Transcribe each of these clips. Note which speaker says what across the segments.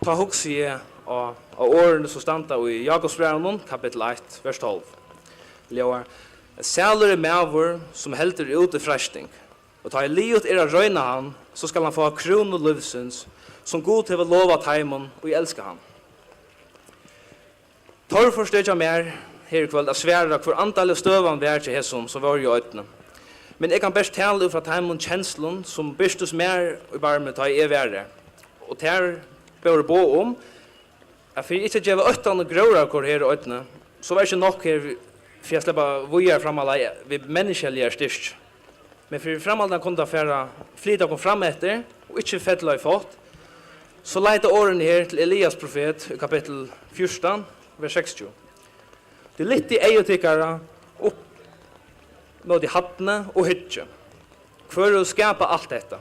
Speaker 1: ta hugsi jeg av årene som standa i Jakobsbrevnen, kapittel 1, vers 12. Ljóar, sælur mævur som heldur ut i fresting, og ta i livet røyna han, så skal han få kronu livsins, som god til å lova taimon og elska han. Tor forstyrja mer her i kveld av sværa hvor antallet støvan vær til hesson som var i øytene. Men jeg kan best tale ut fra taimon kjenslun som byrstus mer i barme ta i verre. Og ter bør bo om at for ikke gjøre øytene grøyra hvor her i øytene, så var ikke nok her for jeg slipper vujer framalda vi menneskelige styrst. Men for framalda kunne da færa flyta kom fram etter og ikke fettla i fått, så leite årene her til Elias profet i kapittel 14, vers 60. Det litt i eiotikkara opp mot i hattene og hytje. Hver å skapa alt dette.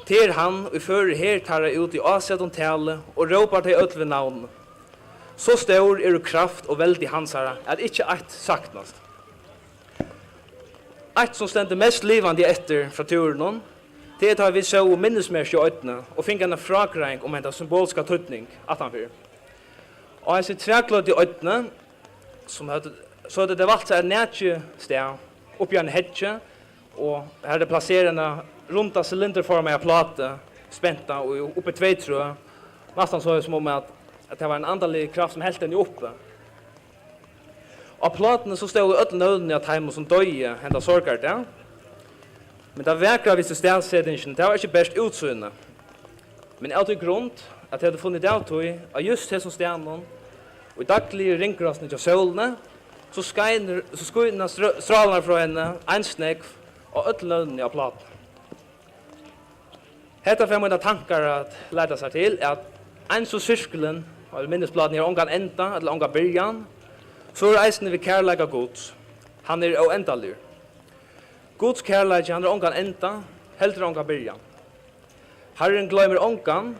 Speaker 1: Til han og fører her tarra ut i avsetton tale og råpar til ødve navn. Så stor kraft og veldig hansara at ikke eit saknast. Eit som stender mest livande etter fra turen, det tar vi så minnesmers i øytene og finner en frakring om en symbolska tøtning at han fyrer. Og jeg ser trekløt i øytene, så er det valgt seg nætje sted, oppi en hetje, og her er det plasserende rundt av cylinderformet av plate, spenta og oppe tveitrø, nesten så som om at det var en andelig kraft som helt den oppe. Av platene så stod ødel nødene av teimen som døye, hendet sorgert, ja. Men det vekra visse stedsetningen, det var ikke best utsynet. Men alt i grunn at jeg hadde funnet avtøy av just det som stedene, og i daglige ringkrasene til sølene, så skuina strålene fra henne, en snekk og ødelønene av platen. Hetta får mine tankar at leda seg til at en så sirkelen, og minnesplaten er ongan enda, eller ongan byrjan, så er eisene vi kærleika Guds. Han er oendalig. Guds kærleik, han er ongan enda, heller ongan byrjan. Herren gløymer ongan,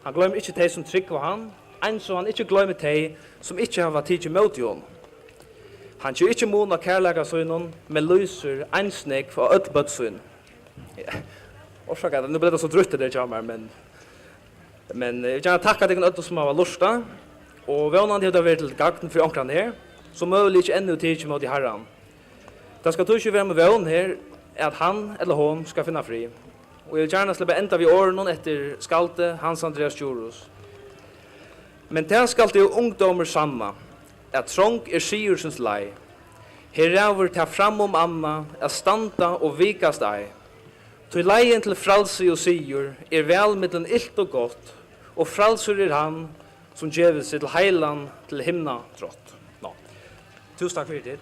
Speaker 1: han gløymer ikke de som trykker han, en så han ikke gløymer de som ikke har vært tidlig mot i hon. Han kjør ikke mån av kærleika sønnen, men lyser en snekk for ødelbøtsønnen. Orsaka, nu ble det så drutt det kommer, men jeg vil gjerne takka deg ødel som har vært lusta, og vannene har vært til gagn for omkran her, så mulig ikke enda tidlig mot i herren. Det skal ikke være med vann her, at han eller hon skal finne fri. Og jeg vil gjerne slippe enda vi årene etter skalte Hans Andreas Djurus. Men det skal det jo ungdommer samma, at trång Siursens lei. Her ræver ta fram anna, at standa og vikast ei. Til leien til fralse og sigur vel mittlen ilt og godt, og fralser han som gjever seg til heilan til himna trått. Nå. Tusen takk for det.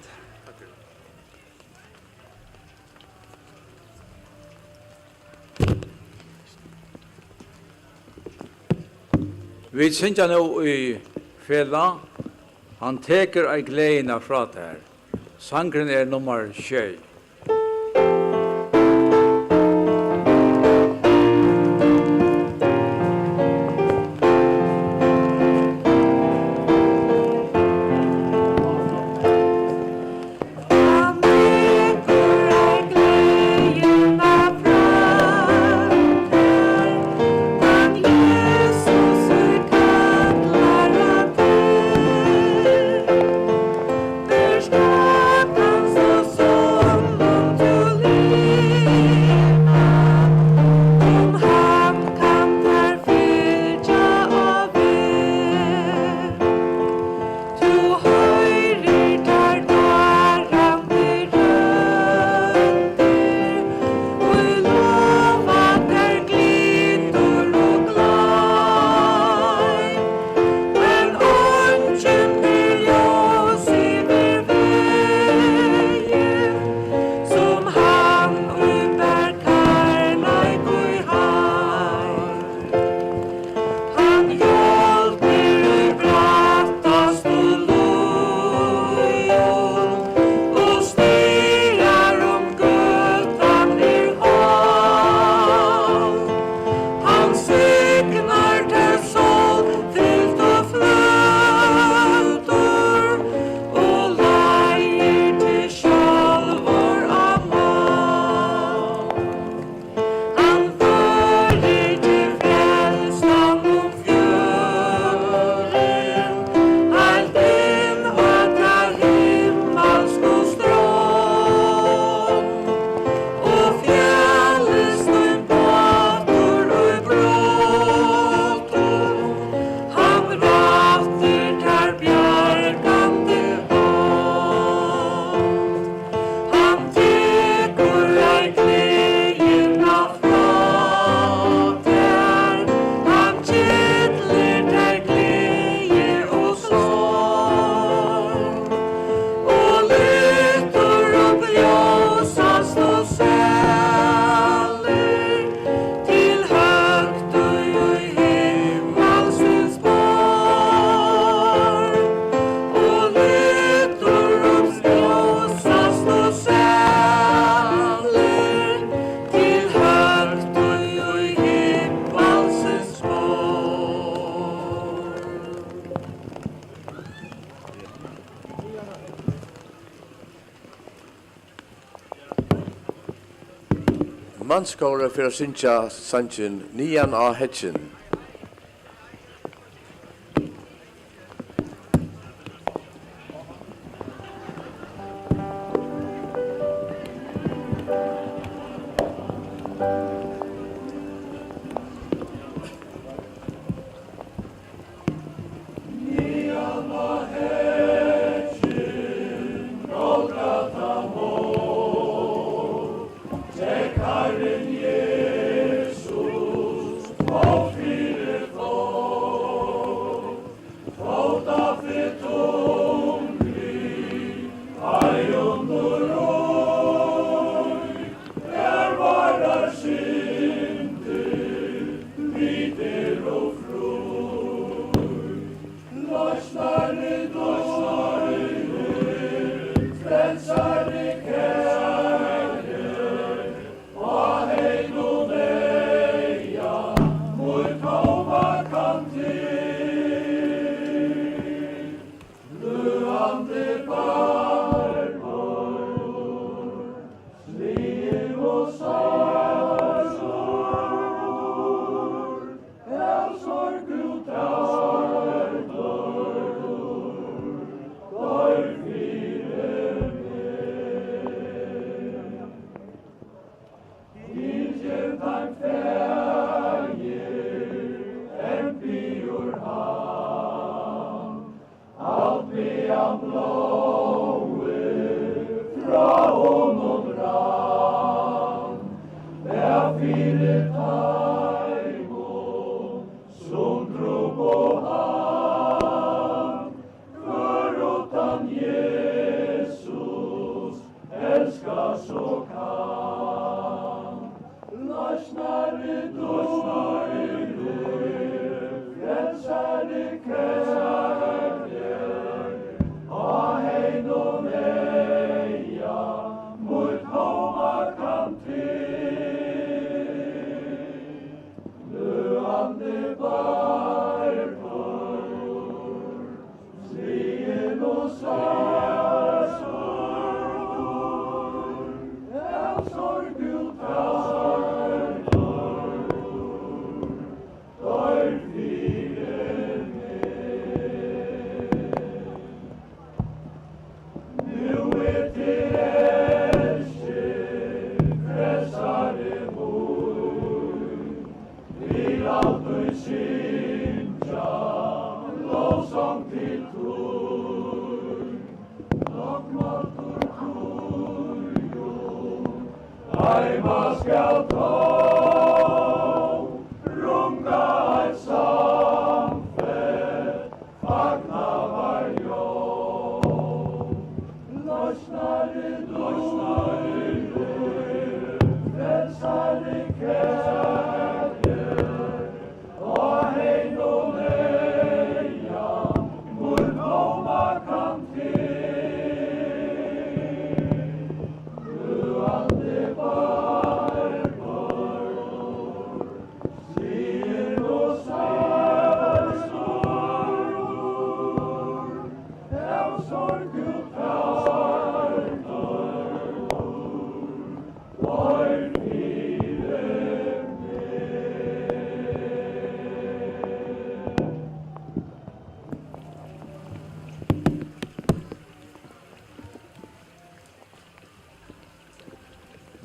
Speaker 2: Vi synger nå i fela, han teker ei gleina fra det her. Sangren er nummer 6.
Speaker 3: Stop, so mannskåre for å synge sangen Nian av Hedgen.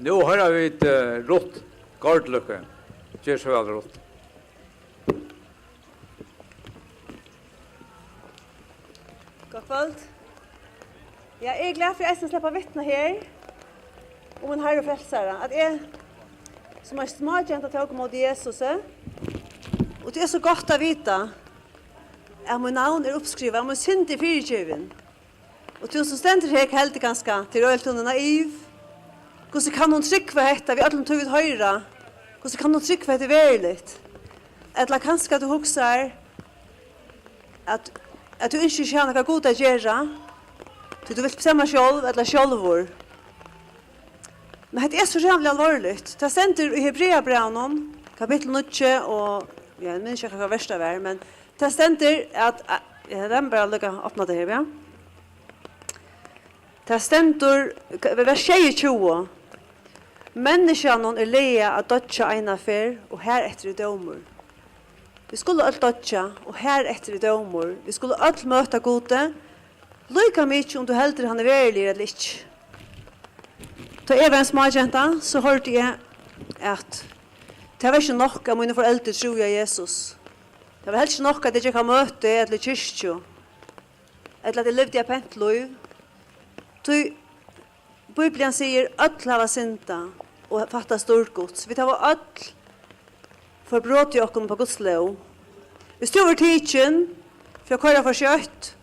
Speaker 2: Nu har vi ett rått gardlöke. Gjør så vel rått.
Speaker 4: God kvöld. Jeg er glad for at jeg slipper vittne her om en herre frelsere. At jeg, som er småkjent til å komme mot Jesus, og det er så godt å vite at min navn er oppskrivet, at min synd er fyrirkjøven. Og til som stender her helt ganske til røyeltone naiv. Hvordan kan hun trykke dette vi alle tog ut høyre? Hvordan kan hun trykke dette veriligt? Eller kanskje du husker at du ikke har noe godt å gjøre, du vil bestemme selv eller selvvår. Men det er så jævlig alvorlig. Det stender i Hebreabrevnen, kapittel 9, og jeg minns ikke hva verste er, men det stender at, jeg har bare lukket å åpne det her, ja. Det stender, vers 22, Människan leia att dödja ena fer och här efter dömur. Vi skulle allt dödja och här efter dömur. Vi skulle allt möta gode. Lika mycket om du heldur han verlig eller ikke. Da jeg var en småjenta, så hørte jeg at det var ikke nok av mine foreldre tro av Jesus. Det var helt ikke nok at jeg ikke kan møte eller kyrkjø. Eller at jeg levde i et pent liv. Bibelen sier at lava synda og fatta storgods. Vi tar all for brått i okken på Guds lov. Vi stod over tidsen for å køyre for kjøtt.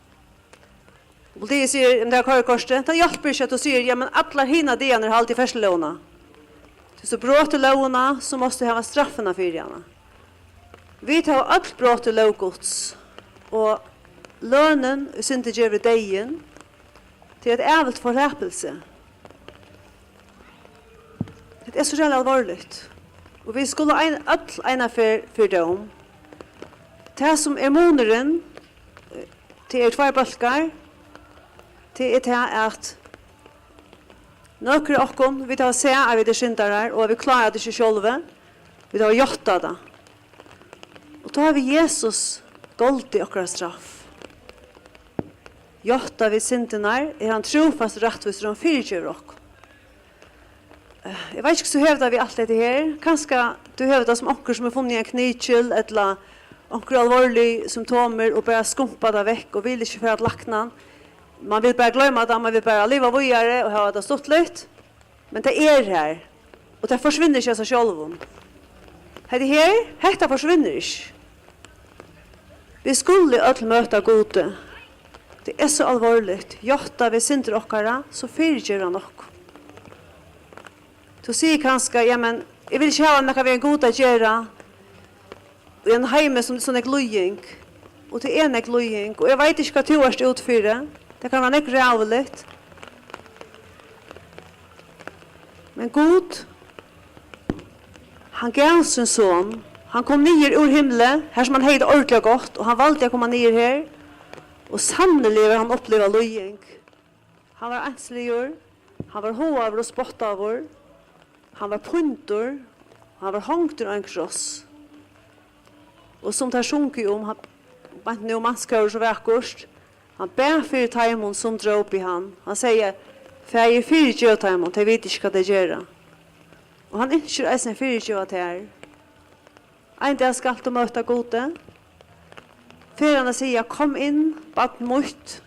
Speaker 4: Och det säger det här korset, det hjälper inte att du säger ja men alla hina delar har alltid färstelåna. Så brott låna så måste ha straffarna för det. Vi tar allt brott och lågods och lönen är inte ger dagen till ett ävelt förräpelse. Det är så jävla allvarligt. Och vi skulle ena för dem. Det som är månaden till två balkar. Det är det att några okkom vi tar se att vi det syndare och vi klarar det inte själva. Vi tar gjort det. Och då har vi Jesus gold i okra straff. Gjort vi synderna är han trofast rättvis som fyrtjur okkom. Jag vet inte så hävdar vi allt det här. Kanske du hävdar som okkur som är funnit en knytkjell eller okkur allvarliga symptomer och bara skumpa det väck och vill inte för att lakna. Man vill bara glömma det, man vill bara leva vidare och ha det stått lite. Men det är här. Och det försvinner inte sig själv. Det här, detta försvinner inte. Vi skulle alla möta gode. Det är så allvarligt. Jotta vi synder okkara, så fyrtjer han okk. Du säger kanske, ja men, jag vill inte ha något vi är goda att göra. I en heime som sån glöjning. Och det är en glöjning. Och jag vet inte vad du är utfyra. Det kan vara inte rävligt. Men Gud, han gav sin son. Han kom ner ur himlen, här som han hejde ordentligt gott. Och han valde att komma ner här. Och sannolikt har han upplevt löjning. Han var ensligur. Han var hoaver och spottaver. Han var puntor. Han var hångtur och en kross. Och som tar sjunker om, han var inte nu manskar så vackert. Han bär för taimon som drar upp i han. Han säger, färger fyrtjö taimon, de vet inte vad det gör. Och han önskar en fyrtjö till här. En dag ska du möta gode. Fyrarna säger, kom in, bad mot.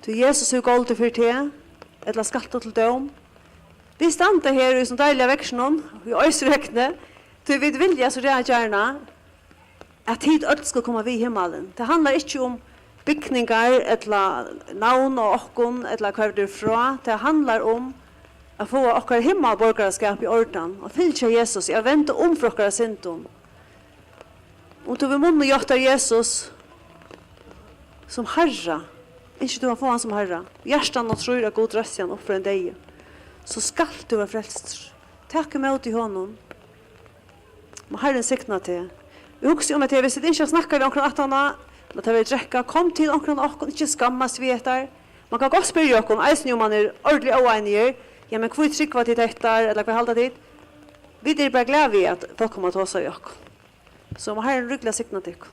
Speaker 4: Till Jesus är gold för te. Eller ska du till dom. Vi stannar här i sån dejliga växeln. Vi ösräknar. Du vet vilja så rätt gärna. Att hit öll ska komma vid himmelen. Det handlar inte om byggningar eller navn och okkon eller hva du fra. Det handlar om att få okkar himmelborgarskap i ordan och fylla Jesus. Jag väntar om för okkar syndom. Och du vill munna göra Jesus som herra. Inte du har få han som herra. Hjärtan och tror att god röstjan upp för en dag. Så skall du vara frälst. Tack emot i honom. Men herren sikna till. Vi husker om att jag visste inte snacka vid omkring 18. Låt det dräcka. Kom till omkring och inte skammas vid det. Man kan gå spyrja okon. Eisen om man är ordentlig oenig. Ja, men kvar tryck till detta eller kvar halda dit. Vi är bara glada vid att folk kommer att ta sig i okon. Så man har en rygglig sikna till okon.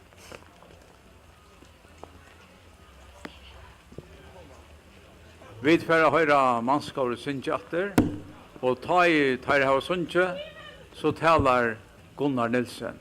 Speaker 2: Vi får höra manskar och syndjatter. Och ta i det här syndje så talar Gunnar Nilsen.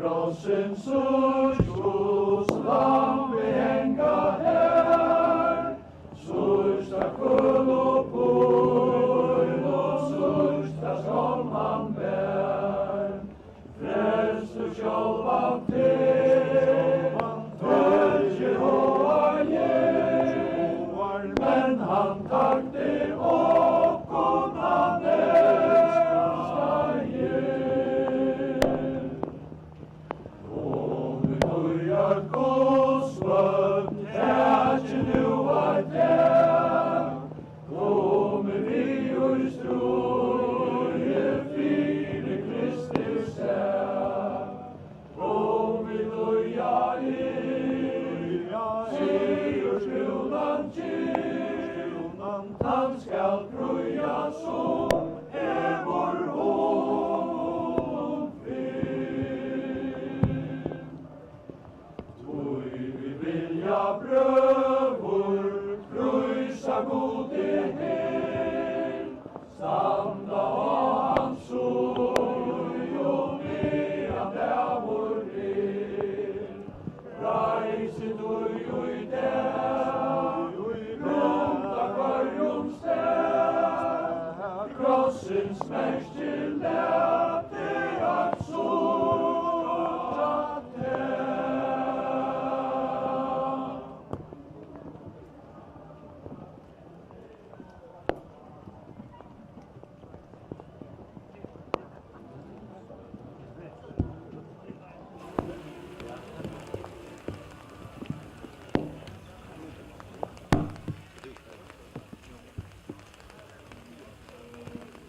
Speaker 5: Grossen Surkus, Lampe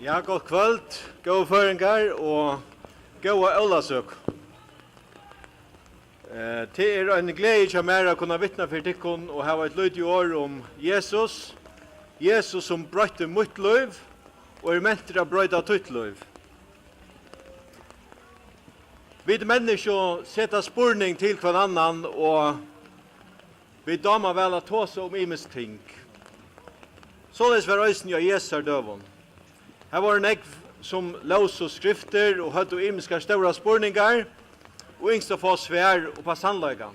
Speaker 5: Ja, god kvöld, gode føringar og gode ølasøk. Det en glede til meg å kunne vittne for tikkun og ha et lyd i år om Jesus. Jesus som brøyte mitt liv og ment til å brøyte tutt liv. Vi mennesker setter spurning til hver annan og vi damer vel å ta seg om imisk ting. Således var øysen av Jesu døvun. Her var en egg som løs og skrifter og hadde imiske store spurningar og yngst å få svær og på sannløygan.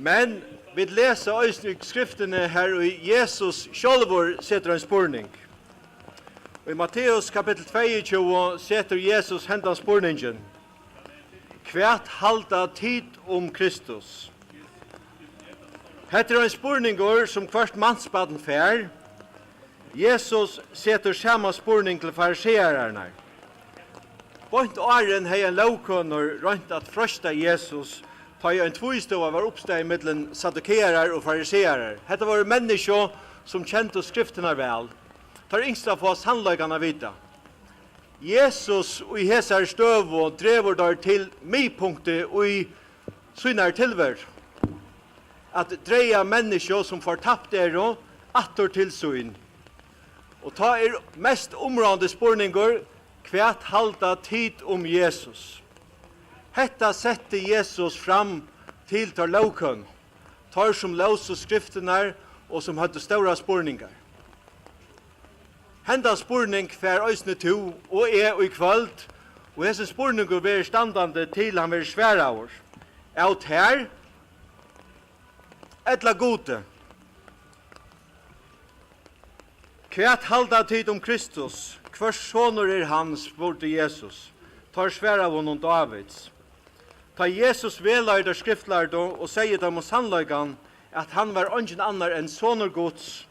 Speaker 5: Men vi leser øyne skriftene her og Jesus sjølvor setter en spurning. Og i Matteus kapittel 22 setter Jesus hendan spurningen. Kvært halda tid om Kristus. Hetta en spurningur som hvert mannsbaden fær. Jesus setter samme spurning til fariseerarna. Bont åren hei en lovkunnur rønt at frøsta Jesus ta en tvistova var oppsteg mellom sadukerar og fariseerar. Hetta var mennesker som kjente skriftene vel. Tar yngst av oss handløygane vita. Jesus og i hesar støv og drever der til midpunktet og i synar tilver. At dreia mennesker som får tapt der og atter til syn. Og ta mest områdende spurningur, kvært halda tid om Jesus. Hetta sette Jesus fram til tar lovkøn, tar som løs og skriftene og som hadde store spurningar. Henda spurning fær øysne to og i kvöld, og hese spurningur ver standande til han ver sværaur. Out her, etla gode. Kvært halda tid om Kristus, hvers sonur han, spurte Jesus, tar sværa honom Davids. Ta Jesus veløyder skriftlærdo og sier dem om sannløygan at han var ingen annar enn sonur Guds,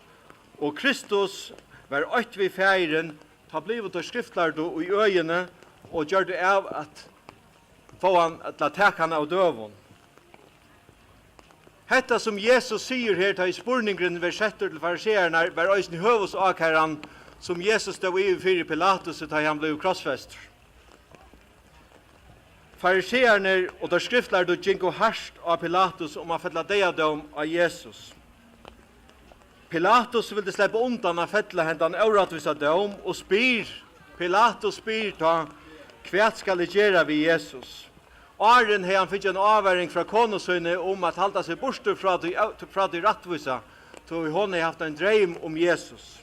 Speaker 5: og Kristus var øyt vi feiren, ta blivet av skriftlærdo i øyene, og gjør det av at få han at la tek han av døvun. Hetta som Jesus sier her til spurningren ved setter til fariseerne var øysen i høvus akæran som Jesus stod i fyrir Pilatus til han ble krossfester. Fariseerne og der skriftlærde gikk harst av Pilatus om å fetla deiadom av Jesus. Pilatus ville slippe undan av fetla hendan auratvisa dom og Pilatus spyr ta hva skal det gjøre vi Jesus. Åren har han fikk en avværing fra konosøyne om at halda seg borster fra de rattvisa, så hon har haft en dreim om Jesus.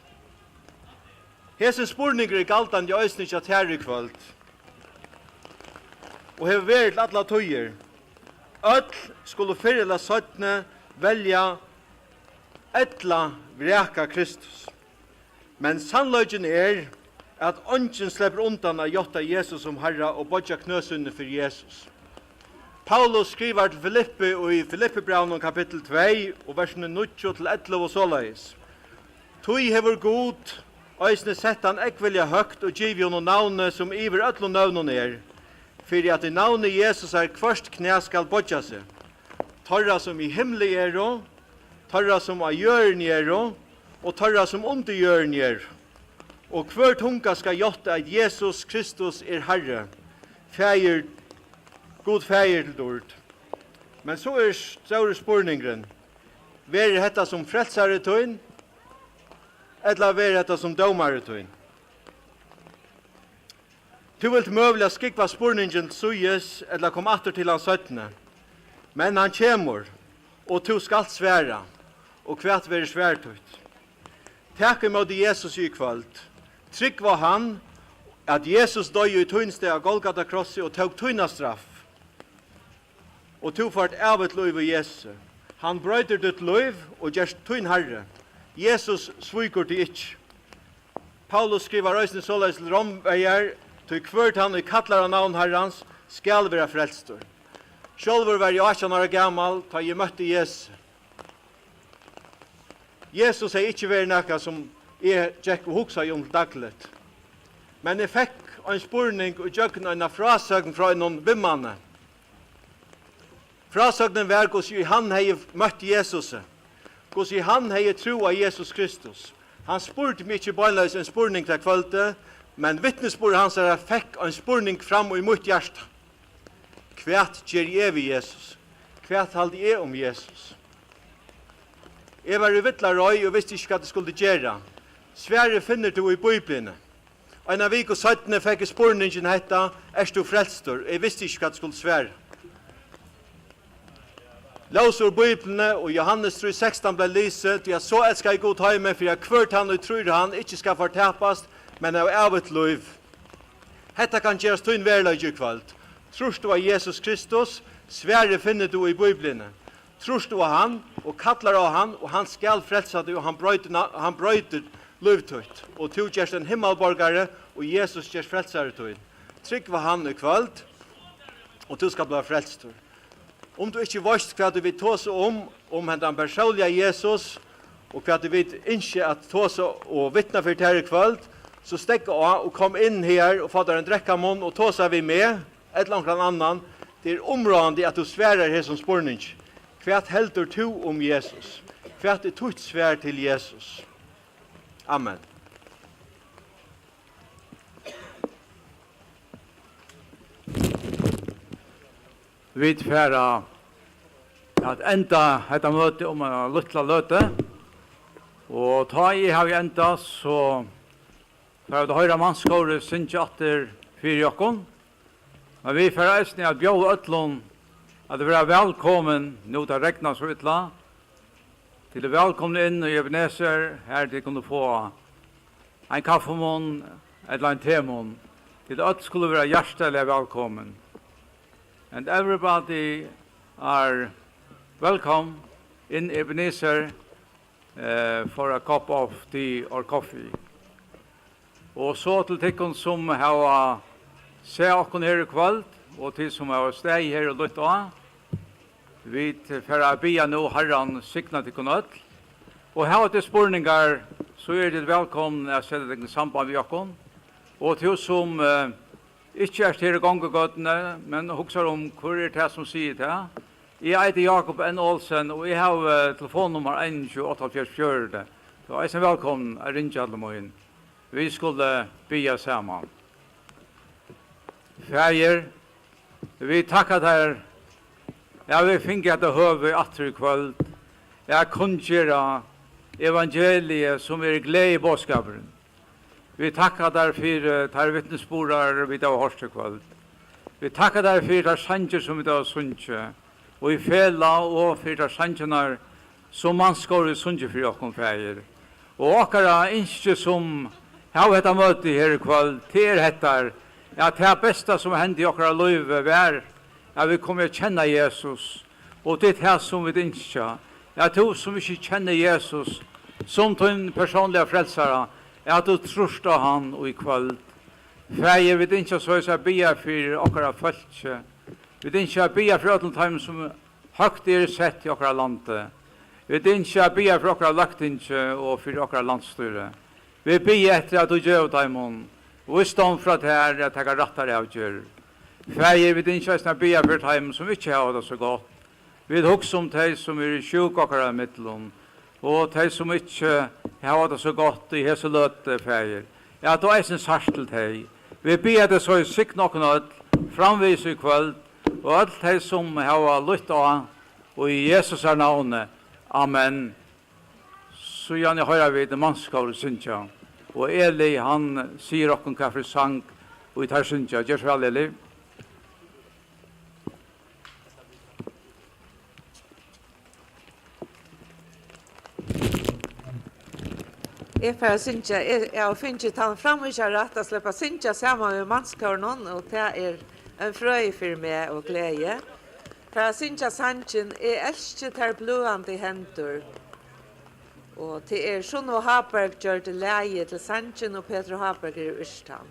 Speaker 5: Hesen spurninger galtan i øysene ikke her i kvöld. Og har vært alle tøyer. Øll skulle fyrrela søttene velja etla vreka Kristus. Men sannløgjen at ånden slipper undan av jotta Jesus som Herre og bodja knøsunne for Jesus. Paulus skriver til Filippi og i Filippi-braun kapittel 2 og versene 9-11 og såleis. Tui hever god, øysene sett han ekvelja høgt og giv jo noen navne som iver øtlo navnen fyrir at i navnet Jesus hverst knæ skal bodja seg. Torra som i himmelig torra som av jørn og torra som under jørn Og hver tunga skal gjotta at Jesus Kristus Herre. Fægir, god fægir til dård. Men så store spurningren. Ver hetta som frelsare tøyn, eller ver hetta som dømare tøyn? Du vil møvla skikva spurningen suyes, eller kom atter til hans 17. Men han kjemur, og du skal sværa, og kvært veri sværtøyt. Takk imot Jesus i kvöld. Trygg var han, at Jesus døy i tøynste av Golgata krossi og tog tøyna straff. Og du får et evet liv i Jesus. Han brøyder ditt liv og gjerst tøyn herre. Jesus svikur til ikk. Paulus skriver røysene såleis til romveier, til kvørt han i kattlar av navn herrans, skal være frelstor. Sjølver var jeg 18 år gammal, da jeg møtte Jesus. Jesus er ikke vært nekka som jeg gikk og hoksa om dagligt. Men jeg fikk en spurning og gjøkken en frasøgn fra noen vimmane. Frasøgnen var hvordan han hei møtt Jesus. Hvordan han hei tro av Jesus Kristus. Han spurte meg ikke bare en spurning til kvöldet, men vittnesbord hans fikk en spurning fram i mitt hjärta. Kvært gjør jeg ved Jesus? Kvært halde jeg om Jesus? Jeg var i vittlarøy og visste ikke hva det skulle gjøre. Sverre finner du i Bibelen. En av vik og 17 fikk spurningen hetta, du frelstor? Jeg visste ikke hva det skulle svære. Lås ur Bibelene og Johannes 3:16 ble lyset, jeg så elsker jeg god heime, for jeg kvørt han og tror han ikke skal fortapast, men av evet liv. Hetta kan gjøres til en verlag i kveld. Trorst du av Jesus Kristus, Sverre finner du i Bibelene. Trorst du av han, og kallar av han, og han skal frelsa deg, og han brøyter livtøyt. Og du gjørs en himmelborgare, og Jesus gjørs frelsare tøyt. Trygg var han i kveld, og du skal bli frelstur. Om du ikke veist hva du vil tåse om den personlige Jesus, og hva du vil ikke at tåse og vittne for her i kveld, så stekk av og kom inn her og få deg en drekkamån og tåse vi med, et eller annet annan. Det er områdende at du sværer her som spurning. Hva heldur du om Jesus? Hva er tutt svær til Jesus? Amen.
Speaker 2: Vi tverra at enda dette møte om en luttla løte. Og ta i har vi enda, så tar det høyre mannskåret synes atter fyrir jokken. Men vi får eisne at bjau øtlån at det var velkommen nå til regna så ytla. Til det velkomne inn i Ebenezer, her til kunne få en kaffemån eller en temån. Til det øtl skulle være hjertelig velkommen. And everybody are welcome in Ebenezer for a cup of tea or coffee. Og så til tikkun som har se okkon her i kveld, og til som har steg her og lytt av. Vi får bia nå herran signa tikkun öll. Og her til spurningar, så det velkommen å sette deg samband med okkon. Og til som ikke er til gongegøttene, men husker om hvor det som sier det. Jeg heter Jakob N. Olsen, og jeg har telefonnummer 12844. Så jeg er velkommen å ringe alle morgen. Vi skulle bya sammen. Fæger, vi takker deg. Jeg vil finne etter høve atter i kveld. Jeg kunngjør evangeliet som glede i bådskaperen. Vi takkar der for tar vittnesborar vi da hørste kveld. Vi takkar der for tar sanger som vi da sunnkje, og i fela og for tar sangerna som man skal sunnkje for okken feir. Og akkara innskje som har etta møte her i kveld, til hettar, at det beste som hendte i akkara løyve var, at vi kommer å kjenne Jesus, og det er som vi innskje, at du som ikke kjenner Jesus, som din personlige frelsere, at du trøst av han og i kveld. Fæger, vi ikke så jeg bia for okkara følge. Vi ikke bia for alle time som høgt sett i okkara landet. Vi ikke bia for okkara laktinge og for okkara landstyre. Vi bia etter at du gjør dem visdom fra det her at jeg har rettere avgjør. Fæger, vi ikke bia for dem som ikke har det så godt. Vi husker om de som sjuk okkara middelom, og de som ikke har det så godt i hese løte feir. Ja, då är sin sart til deg. Vi ber det så i sikk noen ødel, framvis i kvöld, og alt de som har lytt av, og i Jesus er navnet. Amen. Så gjerne hører vi det mannskapet synsja. Og Eli, han sier okken hva for sang, og vi tar synsja. Gjør så vel, Eli.
Speaker 6: Jeg får synge, jeg finner ikke han frem og ikke rett å slippe synge sammen med mannskapet, og det er en frøy for meg og glede. For jeg synge sangen, jeg elsker ter blodende hentur. Og til Sjønne Haberg gjør det leie til sangen, og Peter Haberg i Ørstam.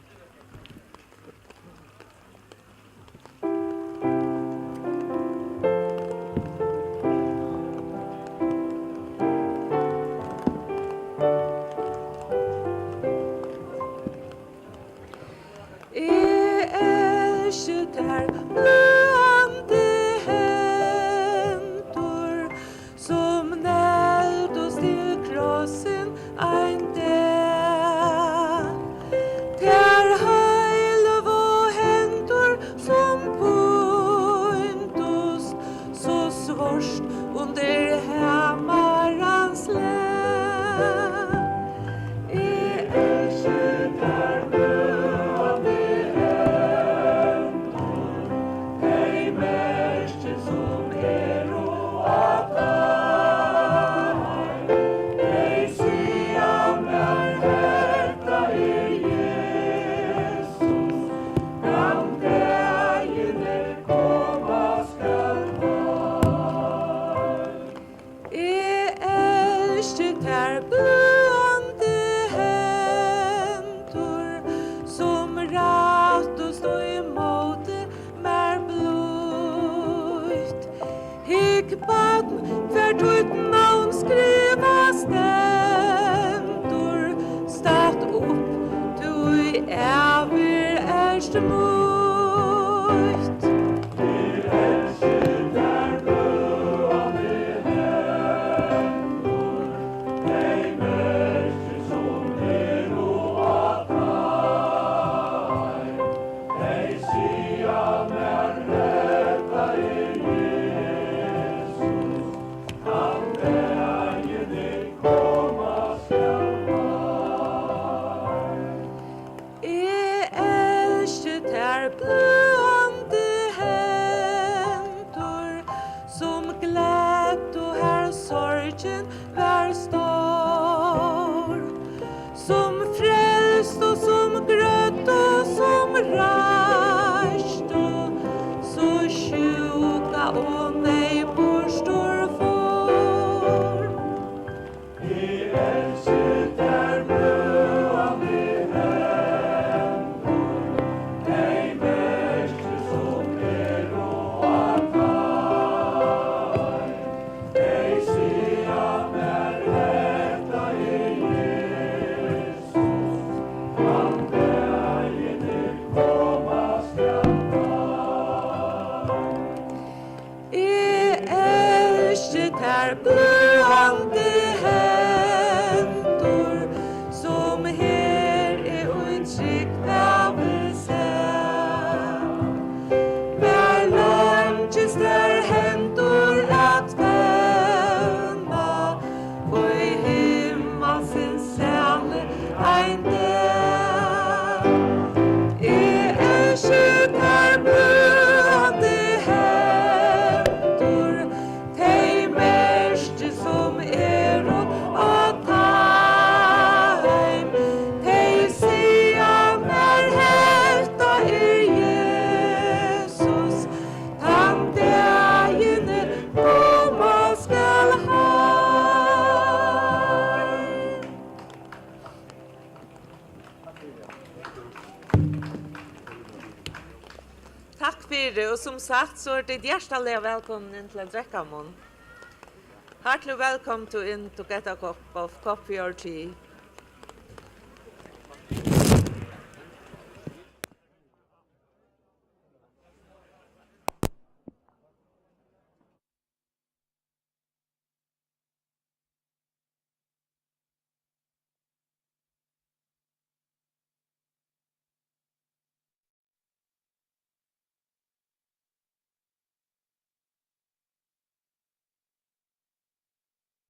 Speaker 6: Og som sagt så er det hjertelig velkommen til å drekke mån. Hjertelig velkommen til å get a cup of coffee or tea.